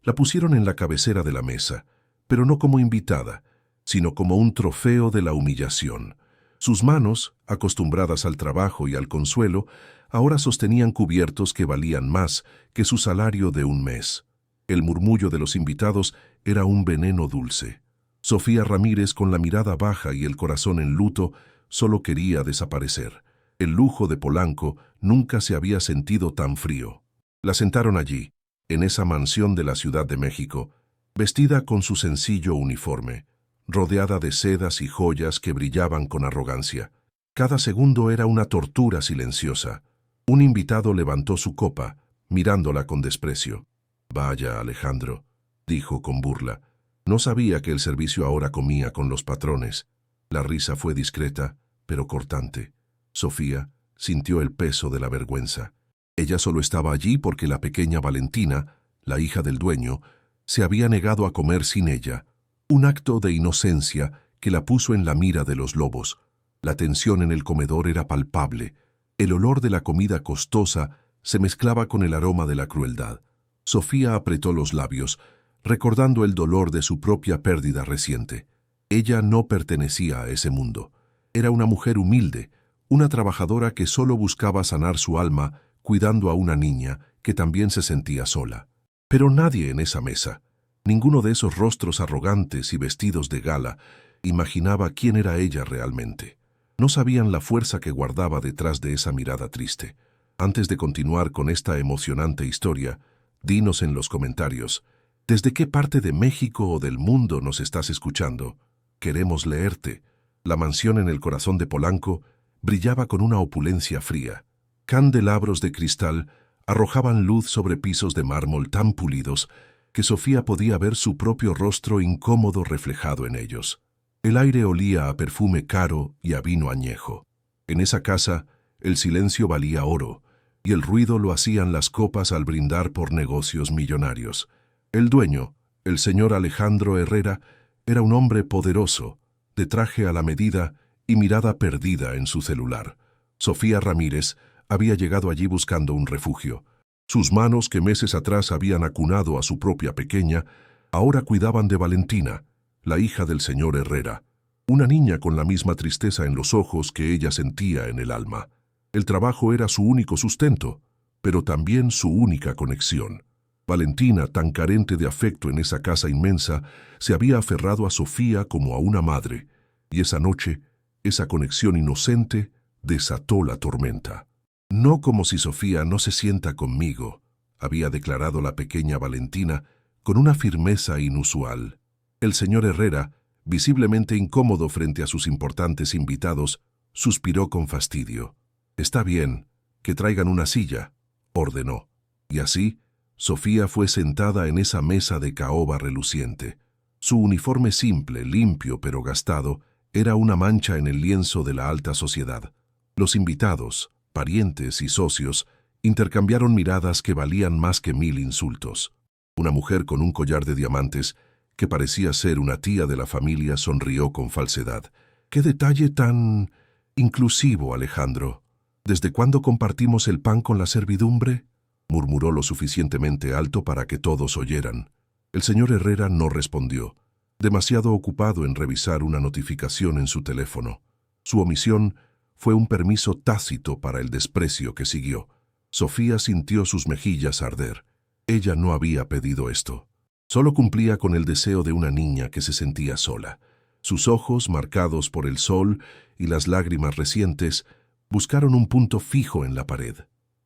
La pusieron en la cabecera de la mesa, pero no como invitada, sino como un trofeo de la humillación. Sus manos, acostumbradas al trabajo y al consuelo, ahora sostenían cubiertos que valían más que su salario de un mes. El murmullo de los invitados era un veneno dulce. Sofía Ramírez, con la mirada baja y el corazón en luto, solo quería desaparecer. El lujo de Polanco nunca se había sentido tan frío. La sentaron allí, en esa mansión de la Ciudad de México, vestida con su sencillo uniforme, rodeada de sedas y joyas que brillaban con arrogancia. Cada segundo era una tortura silenciosa. Un invitado levantó su copa, mirándola con desprecio. «Vaya, Alejandro», dijo con burla. No sabía que el servicio ahora comía con los patrones. La risa fue discreta, pero cortante. Sofía sintió el peso de la vergüenza. Ella solo estaba allí porque la pequeña Valentina, la hija del dueño, se había negado a comer sin ella. Un acto de inocencia que la puso en la mira de los lobos. La tensión en el comedor era palpable. El olor de la comida costosa se mezclaba con el aroma de la crueldad. Sofía apretó los labios, recordando el dolor de su propia pérdida reciente. Ella no pertenecía a ese mundo. Era una mujer humilde, una trabajadora que solo buscaba sanar su alma cuidando a una niña que también se sentía sola. Pero nadie en esa mesa, ninguno de esos rostros arrogantes y vestidos de gala, imaginaba quién era ella realmente. No sabían la fuerza que guardaba detrás de esa mirada triste. Antes de continuar con esta emocionante historia, dinos en los comentarios, ¿desde qué parte de México o del mundo nos estás escuchando? Queremos leerte. La mansión en el corazón de Polanco brillaba con una opulencia fría. Candelabros de cristal arrojaban luz sobre pisos de mármol tan pulidos que Sofía podía ver su propio rostro incómodo reflejado en ellos. El aire olía a perfume caro y a vino añejo. En esa casa, el silencio valía oro, y el ruido lo hacían las copas al brindar por negocios millonarios. El dueño, el señor Alejandro Herrera, era un hombre poderoso, de traje a la medida y mirada perdida en su celular. Sofía Ramírez había llegado allí buscando un refugio. Sus manos, que meses atrás habían acunado a su propia pequeña, ahora cuidaban de Valentina, la hija del señor Herrera, una niña con la misma tristeza en los ojos que ella sentía en el alma. El trabajo era su único sustento, pero también su única conexión. Valentina, tan carente de afecto en esa casa inmensa, se había aferrado a Sofía como a una madre, y esa noche, esa conexión inocente desató la tormenta. «No como si Sofía no se sienta conmigo», había declarado la pequeña Valentina con una firmeza inusual. El señor Herrera, visiblemente incómodo frente a sus importantes invitados, suspiró con fastidio. «Está bien, que traigan una silla», ordenó. Y así, Sofía fue sentada en esa mesa de caoba reluciente. Su uniforme simple, limpio pero gastado, era una mancha en el lienzo de la alta sociedad. Los invitados, parientes y socios, intercambiaron miradas que valían más que 1000 insultos. Una mujer con un collar de diamantes, que parecía ser una tía de la familia, sonrió con falsedad. «¡Qué detalle tan inclusivo, Alejandro! ¿Desde cuándo compartimos el pan con la servidumbre?», murmuró lo suficientemente alto para que todos oyeran. El señor Herrera no respondió, demasiado ocupado en revisar una notificación en su teléfono. Su omisión fue un permiso tácito para el desprecio que siguió. Sofía sintió sus mejillas arder. Ella no había pedido esto. Solo cumplía con el deseo de una niña que se sentía sola. Sus ojos, marcados por el sol y las lágrimas recientes, buscaron un punto fijo en la pared.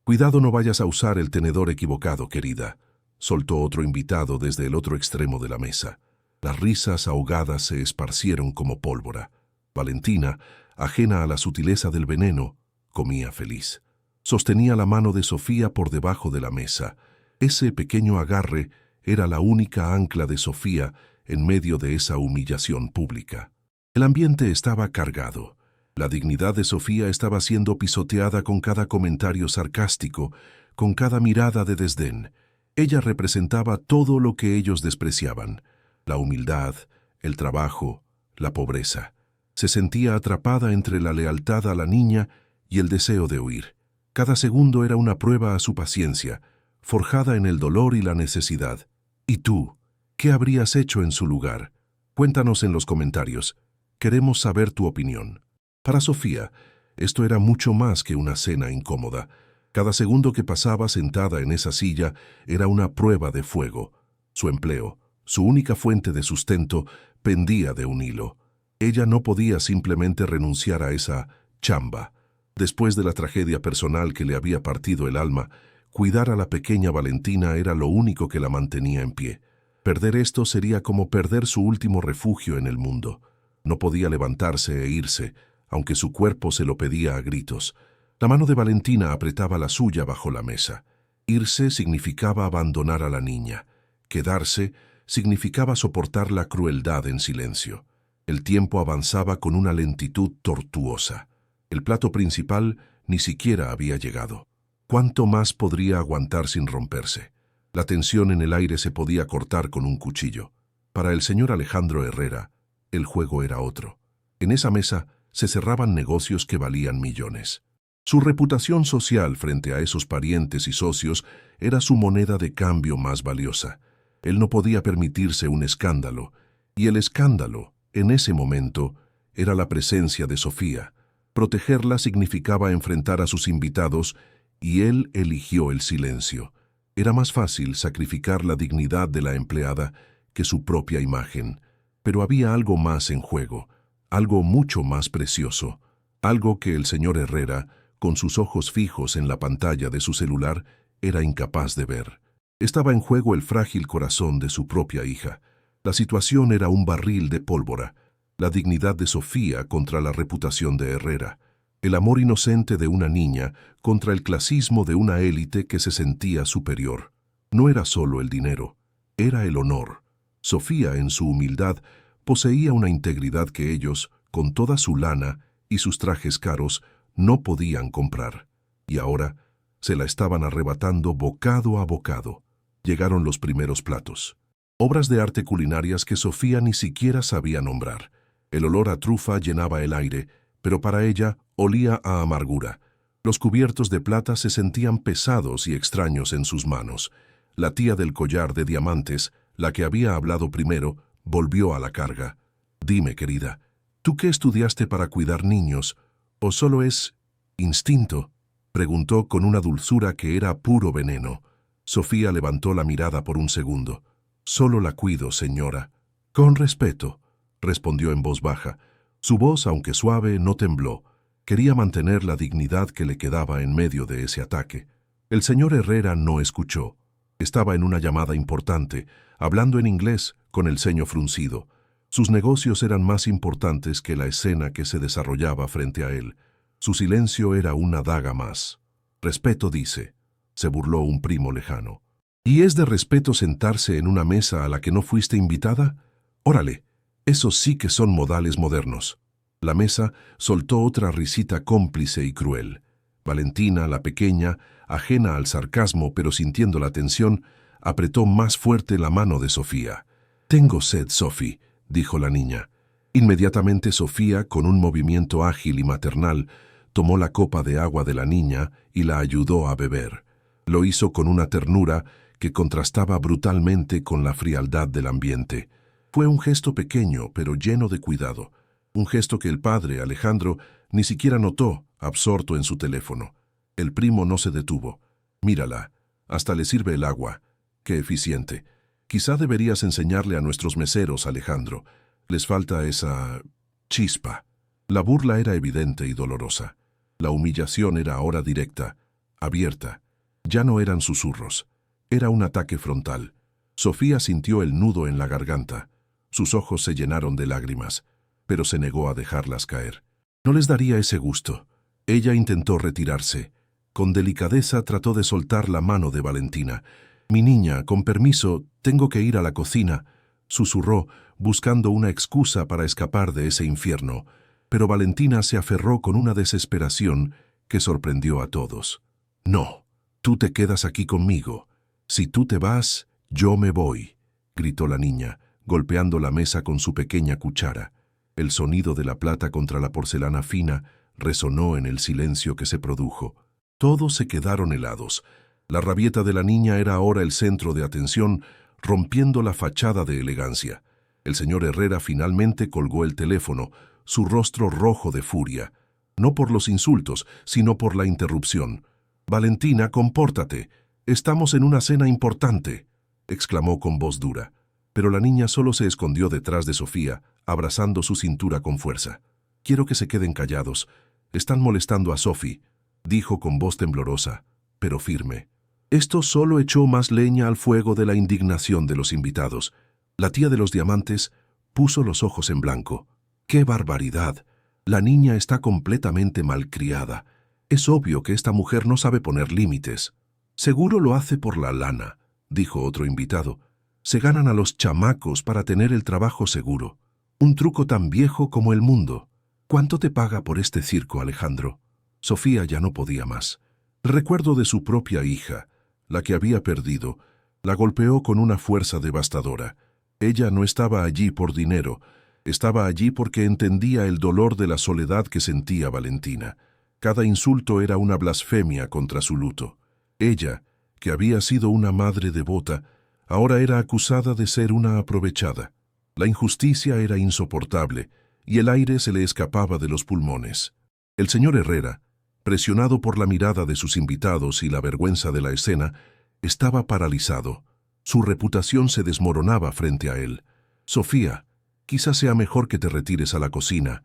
«Cuidado, no vayas a usar el tenedor equivocado, querida», soltó otro invitado desde el otro extremo de la mesa. Las risas ahogadas se esparcieron como pólvora. Valentina, ajena a la sutileza del veneno, comía feliz. Sostenía la mano de Sofía por debajo de la mesa. Ese pequeño agarre era la única ancla de Sofía en medio de esa humillación pública. El ambiente estaba cargado. La dignidad de Sofía estaba siendo pisoteada con cada comentario sarcástico, con cada mirada de desdén. Ella representaba todo lo que ellos despreciaban: la humildad, el trabajo, la pobreza. Se sentía atrapada entre la lealtad a la niña y el deseo de huir. Cada segundo era una prueba a su paciencia, forjada en el dolor y la necesidad. ¿Y tú? ¿Qué habrías hecho en su lugar? Cuéntanos en los comentarios. Queremos saber tu opinión. Para Sofía, esto era mucho más que una cena incómoda. Cada segundo que pasaba sentada en esa silla era una prueba de fuego. Su empleo, su única fuente de sustento, pendía de un hilo. Ella no podía simplemente renunciar a esa chamba. Después de la tragedia personal que le había partido el alma, cuidar a la pequeña Valentina era lo único que la mantenía en pie. Perder esto sería como perder su último refugio en el mundo. No podía levantarse e irse, aunque su cuerpo se lo pedía a gritos. La mano de Valentina apretaba la suya bajo la mesa. Irse significaba abandonar a la niña. Quedarse significaba soportar la crueldad en silencio. El tiempo avanzaba con una lentitud tortuosa. El plato principal ni siquiera había llegado. ¿Cuánto más podría aguantar sin romperse? La tensión en el aire se podía cortar con un cuchillo. Para el señor Alejandro Herrera, el juego era otro. En esa mesa se cerraban negocios que valían millones. Su reputación social frente a esos parientes y socios era su moneda de cambio más valiosa. Él no podía permitirse un escándalo, y el escándalo, en ese momento, era la presencia de Sofía. Protegerla significaba enfrentar a sus invitados, y él eligió el silencio. Era más fácil sacrificar la dignidad de la empleada que su propia imagen. Pero había algo más en juego, algo mucho más precioso, algo que el señor Herrera, con sus ojos fijos en la pantalla de su celular, era incapaz de ver. Estaba en juego el frágil corazón de su propia hija. La situación era un barril de pólvora, la dignidad de Sofía contra la reputación de Herrera, el amor inocente de una niña contra el clasismo de una élite que se sentía superior. No era solo el dinero, era el honor. Sofía, en su humildad, poseía una integridad que ellos, con toda su lana y sus trajes caros, no podían comprar. Y ahora se la estaban arrebatando bocado a bocado. Llegaron los primeros platos. Obras de arte culinarias que Sofía ni siquiera sabía nombrar. El olor a trufa llenaba el aire, pero para ella olía a amargura. Los cubiertos de plata se sentían pesados y extraños en sus manos. La tía del collar de diamantes, la que había hablado primero, volvió a la carga. Dime, querida, ¿tú qué estudiaste para cuidar niños? ¿O solo es instinto? Preguntó con una dulzura que era puro veneno. Sofía levantó la mirada por un segundo. Solo la cuido, señora. Con respeto, respondió en voz baja. Su voz, aunque suave, no tembló. Quería mantener la dignidad que le quedaba en medio de ese ataque. El señor Herrera no escuchó. Estaba en una llamada importante, hablando en inglés, con el ceño fruncido. Sus negocios eran más importantes que la escena que se desarrollaba frente a él. Su silencio era una daga más. Respeto, dice, se burló un primo lejano. ¿Y es de respeto sentarse en una mesa a la que no fuiste invitada? Órale, esos sí que son modales modernos. La mesa soltó otra risita cómplice y cruel. Valentina, la pequeña, ajena al sarcasmo pero sintiendo la tensión, apretó más fuerte la mano de Sofía. «Tengo sed, Sophie», dijo la niña. Inmediatamente Sofía, con un movimiento ágil y maternal, tomó la copa de agua de la niña y la ayudó a beber. Lo hizo con una ternura que contrastaba brutalmente con la frialdad del ambiente. Fue un gesto pequeño, pero lleno de cuidado. Un gesto que el padre, Alejandro, ni siquiera notó, absorto en su teléfono. El primo no se detuvo. «Mírala, hasta le sirve el agua. Qué eficiente. Quizá deberías enseñarle a nuestros meseros, Alejandro. Les falta esa chispa». La burla era evidente y dolorosa. La humillación era ahora directa, abierta. Ya no eran susurros. Era un ataque frontal. Sofía sintió el nudo en la garganta. Sus ojos se llenaron de lágrimas, pero se negó a dejarlas caer. No les daría ese gusto. Ella intentó retirarse. Con delicadeza trató de soltar la mano de Valentina. «Mi niña, con permiso, tengo que ir a la cocina», susurró, buscando una excusa para escapar de ese infierno. Pero Valentina se aferró con una desesperación que sorprendió a todos. «No, tú te quedas aquí conmigo. Si tú te vas, yo me voy», gritó la niña, golpeando la mesa con su pequeña cuchara. El sonido de la plata contra la porcelana fina resonó en el silencio que se produjo. Todos se quedaron helados. La rabieta de la niña era ahora el centro de atención, rompiendo la fachada de elegancia. El señor Herrera finalmente colgó el teléfono, su rostro rojo de furia, no por los insultos, sino por la interrupción. «Valentina, compórtate. Estamos en una cena importante», exclamó con voz dura. Pero la niña solo se escondió detrás de Sofía, abrazando su cintura con fuerza. «Quiero que se queden callados. Están molestando a Sophie», dijo con voz temblorosa, pero firme. Esto solo echó más leña al fuego de la indignación de los invitados. La tía de los diamantes puso los ojos en blanco. ¡Qué barbaridad! La niña está completamente malcriada. Es obvio que esta mujer no sabe poner límites. «Seguro lo hace por la lana», dijo otro invitado. «Se ganan a los chamacos para tener el trabajo seguro. Un truco tan viejo como el mundo. ¿Cuánto te paga por este circo, Alejandro?» Sofía ya no podía más. El recuerdo de su propia hija, la que había perdido, la golpeó con una fuerza devastadora. Ella no estaba allí por dinero, estaba allí porque entendía el dolor de la soledad que sentía Valentina. Cada insulto era una blasfemia contra su luto. Ella, que había sido una madre devota, ahora era acusada de ser una aprovechada. La injusticia era insoportable, y el aire se le escapaba de los pulmones. El señor Herrera, presionado por la mirada de sus invitados y la vergüenza de la escena, estaba paralizado. Su reputación se desmoronaba frente a él. «Sofía, quizás sea mejor que te retires a la cocina»,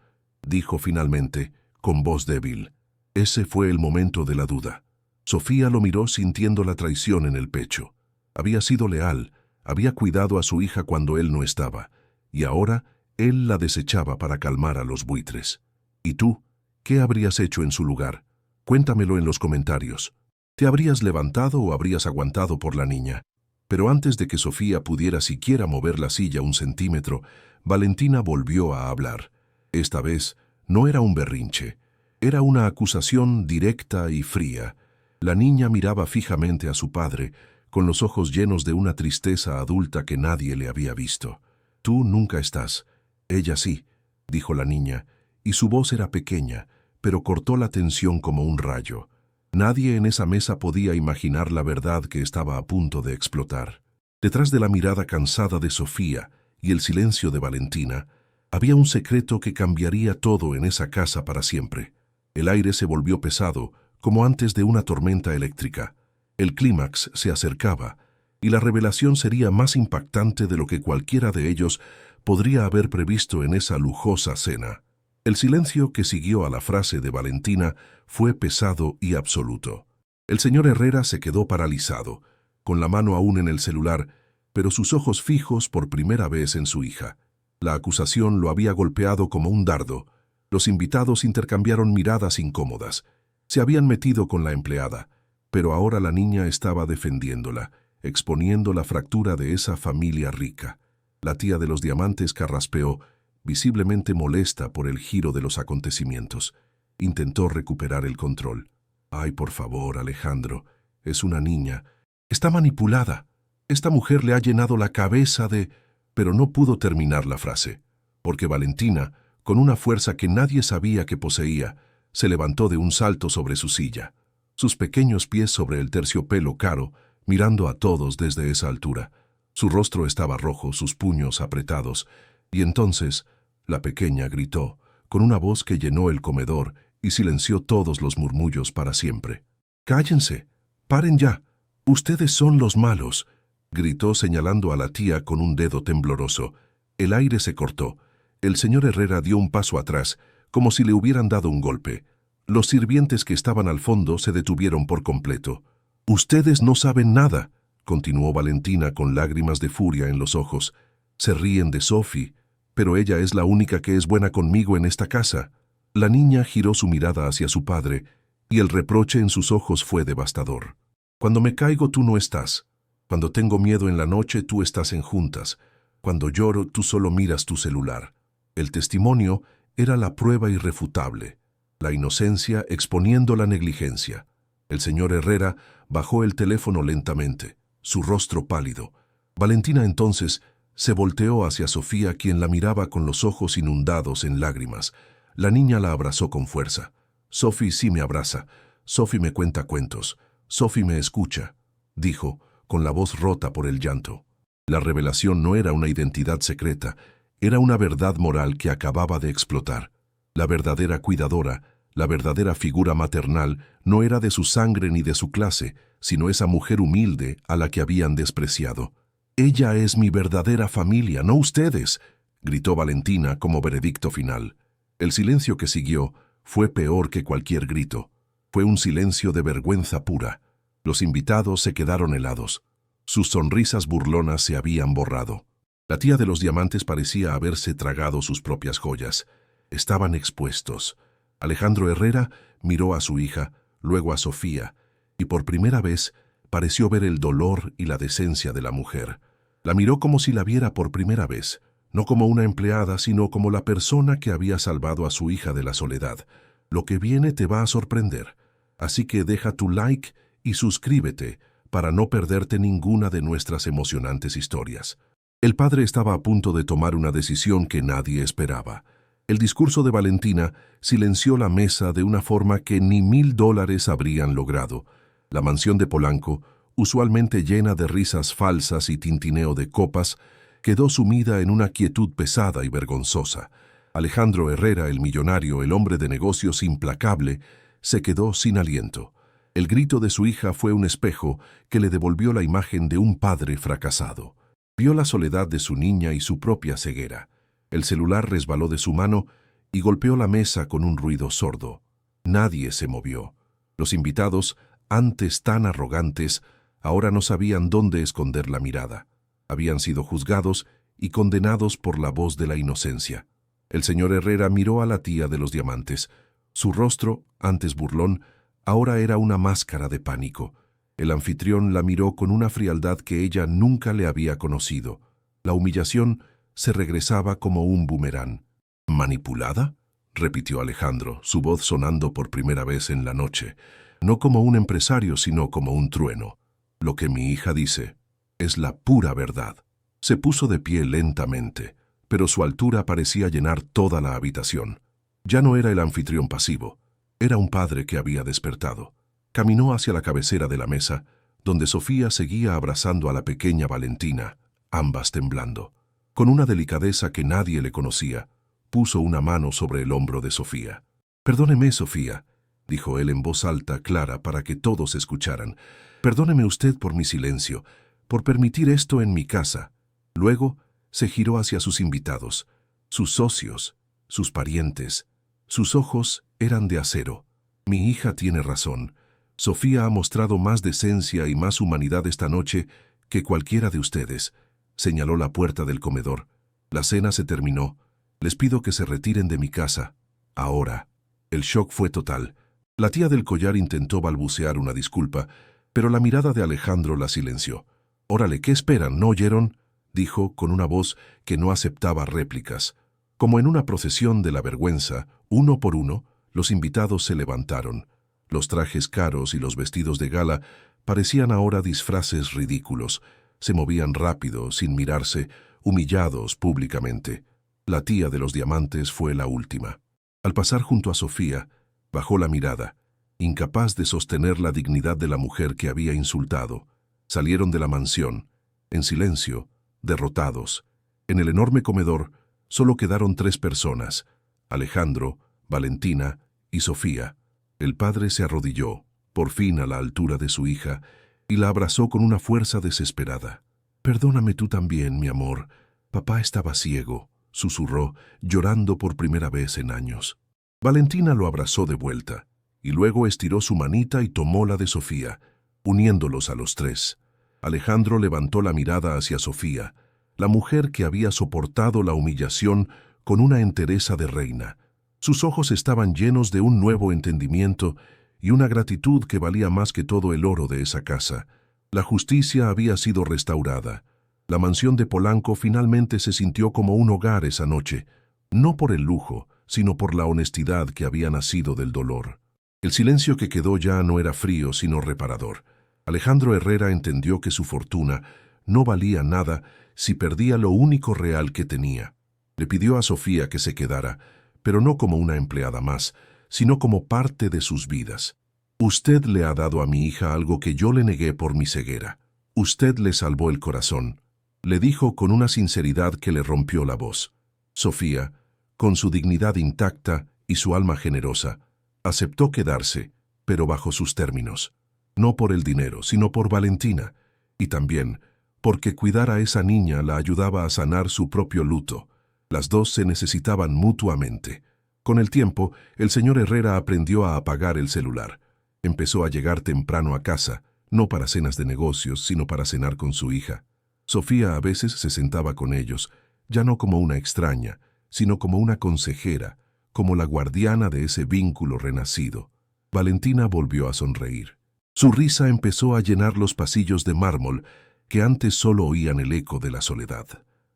dijo finalmente, con voz débil. Ese fue el momento de la duda. Sofía lo miró sintiendo la traición en el pecho. Había sido leal, había cuidado a su hija cuando él no estaba, y ahora él la desechaba para calmar a los buitres. «¿Y tú? ¿Qué habrías hecho en su lugar? Cuéntamelo en los comentarios. ¿Te habrías levantado o habrías aguantado por la niña?» Pero antes de que Sofía pudiera siquiera mover la silla un centímetro, Valentina volvió a hablar. Esta vez no era un berrinche, era una acusación directa y fría. La niña miraba fijamente a su padre, con los ojos llenos de una tristeza adulta que nadie le había visto. «Tú nunca estás. Ella sí», dijo la niña, y su voz era pequeña, pero cortó la tensión como un rayo. Nadie en esa mesa podía imaginar la verdad que estaba a punto de explotar. Detrás de la mirada cansada de Sofía y el silencio de Valentina, había un secreto que cambiaría todo en esa casa para siempre. El aire se volvió pesado, como antes de una tormenta eléctrica. El clímax se acercaba, y la revelación sería más impactante de lo que cualquiera de ellos podría haber previsto en esa lujosa cena. El silencio que siguió a la frase de Valentina fue pesado y absoluto. El señor Herrera se quedó paralizado, con la mano aún en el celular, pero sus ojos fijos por primera vez en su hija. La acusación lo había golpeado como un dardo. Los invitados intercambiaron miradas incómodas. Se habían metido con la empleada, pero ahora la niña estaba defendiéndola, exponiendo la fractura de esa familia rica. La tía de los diamantes carraspeó, visiblemente molesta por el giro de los acontecimientos. Intentó recuperar el control. «Ay, por favor, Alejandro, es una niña. Está manipulada. Esta mujer le ha llenado la cabeza de...» Pero no pudo terminar la frase, porque Valentina, con una fuerza que nadie sabía que poseía, se levantó de un salto sobre su silla, sus pequeños pies sobre el terciopelo caro, mirando a todos desde esa altura. Su rostro estaba rojo, sus puños apretados, y entonces la pequeña gritó, con una voz que llenó el comedor y silenció todos los murmullos para siempre. «¡Cállense! ¡Paren ya! Ustedes son los malos», gritó señalando a la tía con un dedo tembloroso. El aire se cortó. El señor Herrera dio un paso atrás, como si le hubieran dado un golpe. Los sirvientes que estaban al fondo se detuvieron por completo. «Ustedes no saben nada», continuó Valentina con lágrimas de furia en los ojos. «Se ríen de Sophie, pero ella es la única que es buena conmigo en esta casa». La niña giró su mirada hacia su padre, y el reproche en sus ojos fue devastador. «Cuando me caigo tú no estás. Cuando tengo miedo en la noche tú estás en juntas. Cuando lloro tú solo miras tu celular». El testimonio era la prueba irrefutable, la inocencia exponiendo la negligencia. El señor Herrera bajó el teléfono lentamente, su rostro pálido. Valentina entonces se volteó hacia Sofía, quien la miraba con los ojos inundados en lágrimas. La niña la abrazó con fuerza. «Sophie sí me abraza. Sophie me cuenta cuentos. Sophie me escucha», dijo, con la voz rota por el llanto. La revelación no era una identidad secreta, era una verdad moral que acababa de explotar. La verdadera cuidadora, la verdadera figura maternal, no era de su sangre ni de su clase, sino esa mujer humilde a la que habían despreciado. «Ella es mi verdadera familia, no ustedes», gritó Valentina como veredicto final. El silencio que siguió fue peor que cualquier grito. Fue un silencio de vergüenza pura. Los invitados se quedaron helados. Sus sonrisas burlonas se habían borrado. La tía de los diamantes parecía haberse tragado sus propias joyas. Estaban expuestos. Alejandro Herrera miró a su hija, luego a Sofía, y por primera vez pareció ver el dolor y la decencia de la mujer. La miró como si la viera por primera vez, no como una empleada, sino como la persona que había salvado a su hija de la soledad. Lo que viene te va a sorprender, así que deja tu like y suscríbete para no perderte ninguna de nuestras emocionantes historias. El padre estaba a punto de tomar una decisión que nadie esperaba. El discurso de Valentina silenció la mesa de una forma que ni $1000 habrían logrado. La mansión de Polanco, usualmente llena de risas falsas y tintineo de copas, quedó sumida en una quietud pesada y vergonzosa. Alejandro Herrera, el millonario, el hombre de negocios implacable, se quedó sin aliento. El grito de su hija fue un espejo que le devolvió la imagen de un padre fracasado. Vio la soledad de su niña y su propia ceguera. El celular resbaló de su mano y golpeó la mesa con un ruido sordo. Nadie se movió. Los invitados, antes tan arrogantes, ahora no sabían dónde esconder la mirada. Habían sido juzgados y condenados por la voz de la inocencia. El señor Herrera miró a la tía de los diamantes. Su rostro, antes burlón, ahora era una máscara de pánico. El anfitrión la miró con una frialdad que ella nunca le había conocido. La humillación se regresaba como un boomerang. ¿Manipulada?, repitió Alejandro, su voz sonando por primera vez en la noche, no como un empresario, sino como un trueno. Lo que mi hija dice es la pura verdad. Se puso de pie lentamente, pero su altura parecía llenar toda la habitación. Ya no era el anfitrión pasivo, era un padre que había despertado. Caminó hacia la cabecera de la mesa, donde Sofía seguía abrazando a la pequeña Valentina, ambas temblando. Con una delicadeza que nadie le conocía, puso una mano sobre el hombro de Sofía. «Perdóneme, Sofía», dijo él en voz alta, clara, para que todos escucharan. «Perdóneme usted por mi silencio, por permitir esto en mi casa». Luego se giró hacia sus invitados, sus socios, sus parientes. Sus ojos eran de acero. «Mi hija tiene razón. Sofía ha mostrado más decencia y más humanidad esta noche que cualquiera de ustedes», señaló la puerta del comedor. «La cena se terminó. Les pido que se retiren de mi casa. Ahora». El shock fue total. La tía del collar intentó balbucear una disculpa, pero la mirada de Alejandro la silenció. «Órale, ¿qué esperan? ¿No oyeron?», dijo con una voz que no aceptaba réplicas. Como en una procesión de la vergüenza, uno por uno, los invitados se levantaron. Los trajes caros y los vestidos de gala parecían ahora disfraces ridículos. Se movían rápido, sin mirarse, humillados públicamente. La tía de los diamantes fue la última. Al pasar junto a Sofía, bajó la mirada, incapaz de sostener la dignidad de la mujer que había insultado. Salieron de la mansión, en silencio, derrotados. En el enorme comedor solo quedaron 3 personas: Alejandro, Valentina y Sofía. El padre se arrodilló, por fin a la altura de su hija, y la abrazó con una fuerza desesperada. «Perdóname tú también, mi amor. Papá estaba ciego», susurró, llorando por primera vez en años. Valentina lo abrazó de vuelta, y luego estiró su manita y tomó la de Sofía, uniéndolos a los 3. Alejandro levantó la mirada hacia Sofía, la mujer que había soportado la humillación con una entereza de reina. Sus ojos estaban llenos de un nuevo entendimiento y una gratitud que valía más que todo el oro de esa casa. La justicia había sido restaurada. La mansión de Polanco finalmente se sintió como un hogar esa noche, no por el lujo, sino por la honestidad que había nacido del dolor. El silencio que quedó ya no era frío, sino reparador. Alejandro Herrera entendió que su fortuna no valía nada si perdía lo único real que tenía. Le pidió a Sofía que se quedara, pero no como una empleada más, sino como parte de sus vidas. «Usted le ha dado a mi hija algo que yo le negué por mi ceguera. Usted le salvó el corazón. le dijo con una sinceridad que le rompió la voz. Sofía, con su dignidad intacta y su alma generosa, aceptó quedarse, pero bajo sus términos. No por el dinero, sino por Valentina, y también porque cuidar a esa niña la ayudaba a sanar su propio luto. Las dos se necesitaban mutuamente. Con el tiempo, el señor Herrera aprendió a apagar el celular. Empezó a llegar temprano a casa, no para cenas de negocios, sino para cenar con su hija. Sofía a veces se sentaba con ellos, ya no como una extraña, sino como una consejera, como la guardiana de ese vínculo renacido. Valentina volvió a sonreír. Su risa empezó a llenar los pasillos de mármol, que antes solo oían el eco de la soledad.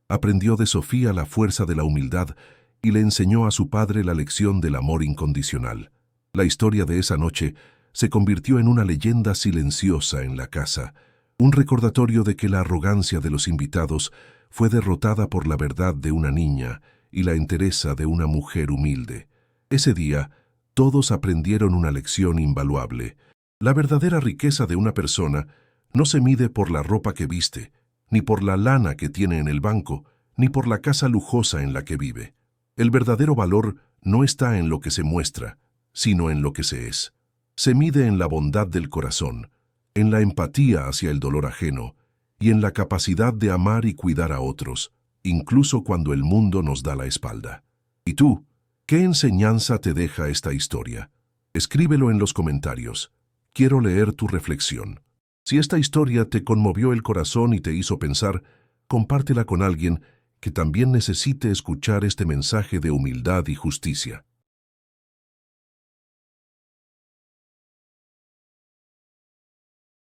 Aprendió de Sofía la fuerza de la humildad y le enseñó a su padre la lección del amor incondicional. La historia de esa noche se convirtió en una leyenda silenciosa en la casa, un recordatorio de que la arrogancia de los invitados fue derrotada por la verdad de una niña y la entereza de una mujer humilde. Ese día, todos aprendieron una lección invaluable. La verdadera riqueza de una persona no se mide por la ropa que viste, ni por la lana que tiene en el banco, ni por la casa lujosa en la que vive. El verdadero valor no está en lo que se muestra, sino en lo que se es. Se mide en la bondad del corazón, en la empatía hacia el dolor ajeno y en la capacidad de amar y cuidar a otros, incluso cuando el mundo nos da la espalda. ¿Y tú? ¿Qué enseñanza te deja esta historia? Escríbelo en los comentarios. Quiero leer tu reflexión. Si esta historia te conmovió el corazón y te hizo pensar, compártela con alguien que también necesite escuchar este mensaje de humildad y justicia.